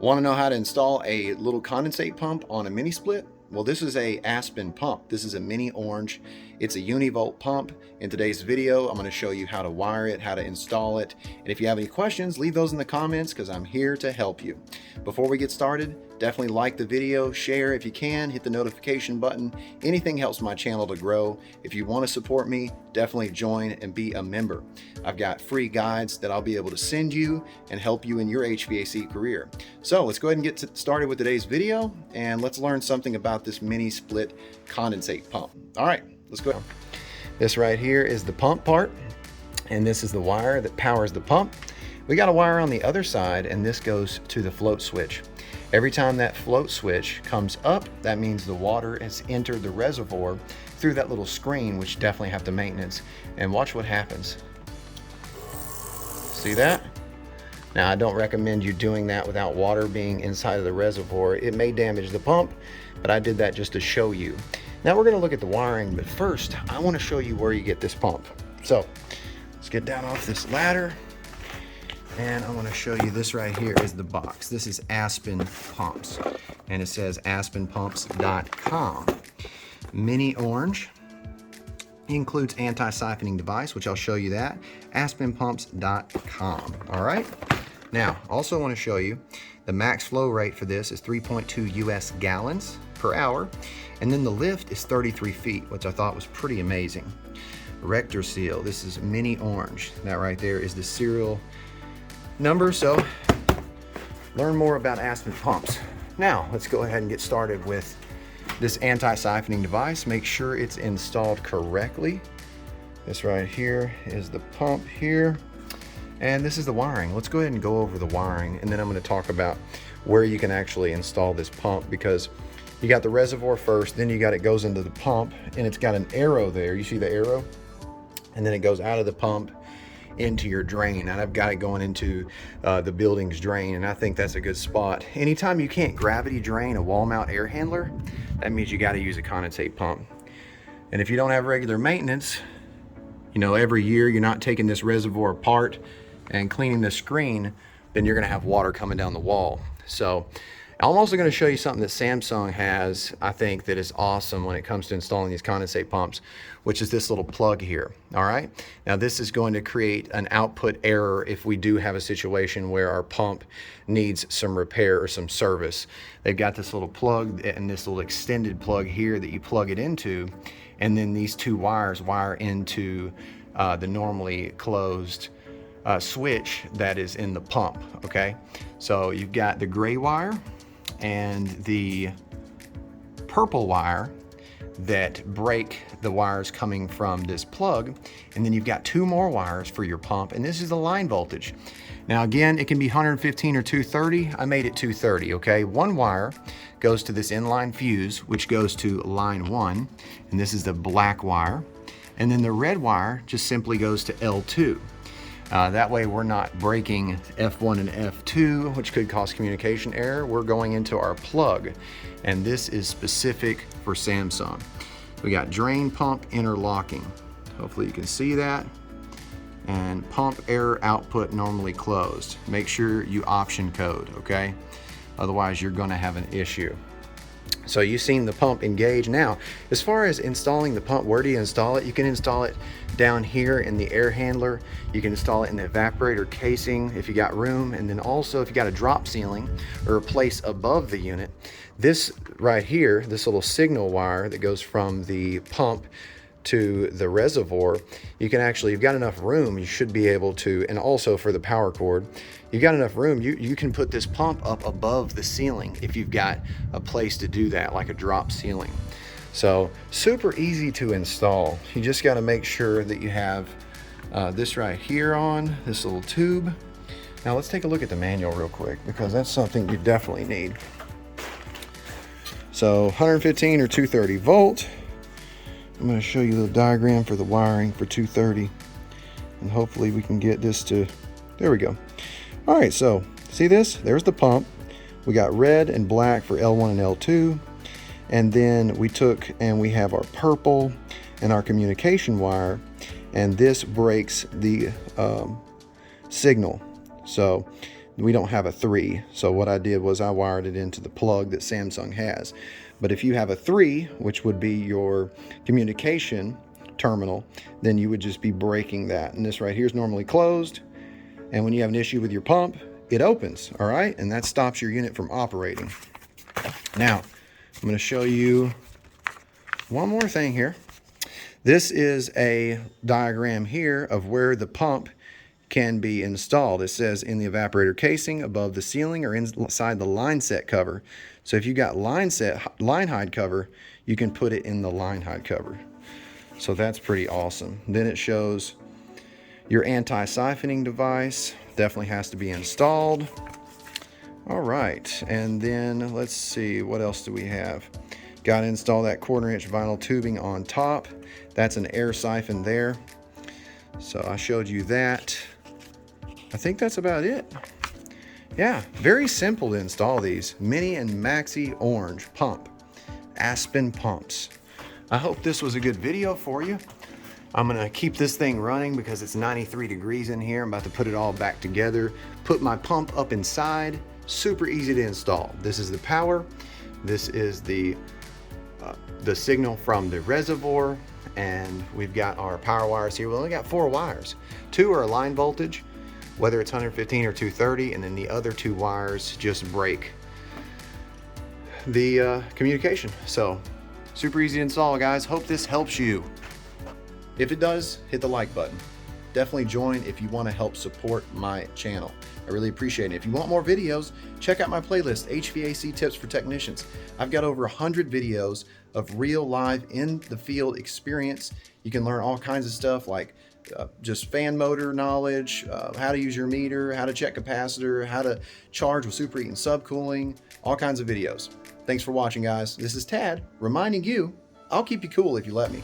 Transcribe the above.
Want to know how to install a little condensate pump on a mini split? Well, this is a Aspen pump. This is a mini orange. It's a univolt pump. In today's video, I'm going to show you how to wire it, how to install it. And if you have any questions, leave those in the comments because I'm here to help you. Before we get started, definitely like the video, share if you can, hit the notification button. Anything helps my channel to grow. If you want to support me, definitely join and be a member. I've got free guides that I'll be able to send you and help you in your HVAC career. So let's go ahead and get started with today's video and let's learn something about this mini split condensate pump. All right, let's go. This right here is the pump part, and this is the wire that powers the pump. We got a wire on the other side, and this goes to the float switch. Every time that float switch comes up, that means the water has entered the reservoir through that little screen, which definitely have to maintenance. And watch what happens. See that? Now, I don't recommend you doing that without water being inside of the reservoir. It may damage the pump, but I did that just to show you. Now we're gonna look at the wiring, but first, I wanna show you where you get this pump. So, let's get down off this ladder, and I wanna show you this right here is the box. This is Aspen Pumps, and it says aspenpumps.com. Mini orange. Includes anti-siphoning device, which I'll show you that. aspenpumps.com. All right. Now, also want to show you the max flow rate for this is 3.2 US gallons per hour, and then the lift is 33 feet, which I thought was pretty amazing. Rector seal. This is mini orange. That right there is the serial number. So, learn more about Aspen pumps. Now, let's go ahead and get started with this anti-siphoning device. Make sure it's installed correctly. This right here is the pump here, and this is the wiring. Let's go ahead and go over the wiring, and then I'm going to talk about where you can actually install this pump, because you got the reservoir first, then you got it goes into the pump, and it's got an arrow there. You see the arrow? And then it goes out of the pump into your drain, and I've got it going into the building's drain, and I think that's a good spot. Anytime you can't gravity drain a wall mount air handler, that means you got to use a condensate pump. And if you don't have regular maintenance, you know, every year you're not taking this reservoir apart and cleaning the screen, then you're going to have water coming down the wall. So I'm also going to show you something that Samsung has, I think, that is awesome when it comes to installing these condensate pumps, which is this little plug here. All right. Now this is going to create an output error if we do have a situation where our pump needs some repair or some service. They've got this little plug and this little extended plug here that you plug it into, and then these two wires wire into the normally closed switch that is in the pump. Okay. So you've got the gray wire and the purple wire that break the wires coming from this plug, and then you've got two more wires for your pump, and this is the line voltage. Now again, it can be 115 or 230. I made it 230. Okay, one wire goes to this inline fuse, which goes to line 1, and this is the black wire, and then the red wire just simply goes to L2. That way we're not breaking F1 and F2, which could cause communication error. We're going into our plug, and this is specific for Samsung. We got drain pump interlocking. Hopefully you can see that. And pump error output normally closed. Make sure you option code, okay? Otherwise you're gonna have an issue. So you've seen the pump engage. Now, as far as installing the pump, where do you install it? You can install it down here in the air handler. You can install it in the evaporator casing if you got room. And then also if you got a drop ceiling or a place above the unit, this right here, this little signal wire that goes from the pump to the reservoir, you can actually, you've got enough room, you should be able to, and also for the power cord, you've got enough room, you can put this pump up above the ceiling if you've got a place to do that, like a drop ceiling. So super easy to install. You just got to make sure that you have this right here on, this little tube. Now let's take a look at the manual real quick, because that's something you definitely need. So 115 or 230 volt. I'm going to show you the diagram for the wiring for 230, and hopefully we can get this to, there we go. All right, so see this? There's the pump. We got red and black for L1 and L2, and then we took and we have our purple and our communication wire, and this breaks the signal. So We don't have a 3, so what I did was I wired it into the plug that Samsung has. But if you have a 3, which would be your communication terminal, then you would just be breaking that. And this right here is normally closed, and when you have an issue with your pump, it opens, all right? And that stops your unit from operating. Now, I'm going to show you one more thing here. This is a diagram here of where the pump can be installed. It says in the evaporator casing, above the ceiling, or inside the line set cover. So if you got line hide cover, you can put it in the line hide cover. So that's pretty awesome. Then it shows your anti-siphoning device. Definitely has to be installed. All right, and then let's see, what else do we have? Got to install that 1/4-inch vinyl tubing on top. That's an air siphon there. So I showed you that. I think that's about it. Yeah, very simple to install these. Mini and Maxi orange pump, Aspen pumps. I hope this was a good video for you. I'm gonna keep this thing running because it's 93 degrees in here. I'm about to put it all back together, put my pump up inside. Super easy to install. This is the power. This is the signal from the reservoir, and we've got our power wires here. We only got 4 wires. 2 are line voltage, whether it's 115 or 230, and then the other 2 wires just break the communication. So super easy to install, guys. Hope this helps you. If it does, hit the like button. Definitely join if you want to help support my channel. I really appreciate it. If you want more videos, check out my playlist, HVAC Tips for Technicians. I've got over 100 videos of real live in the field experience. You can learn all kinds of stuff like just fan motor knowledge, how to use your meter, how to check capacitor, how to charge with superheat and subcooling, all kinds of videos. Thanks for watching, guys. This is Tad reminding you, I'll keep you cool if you let me.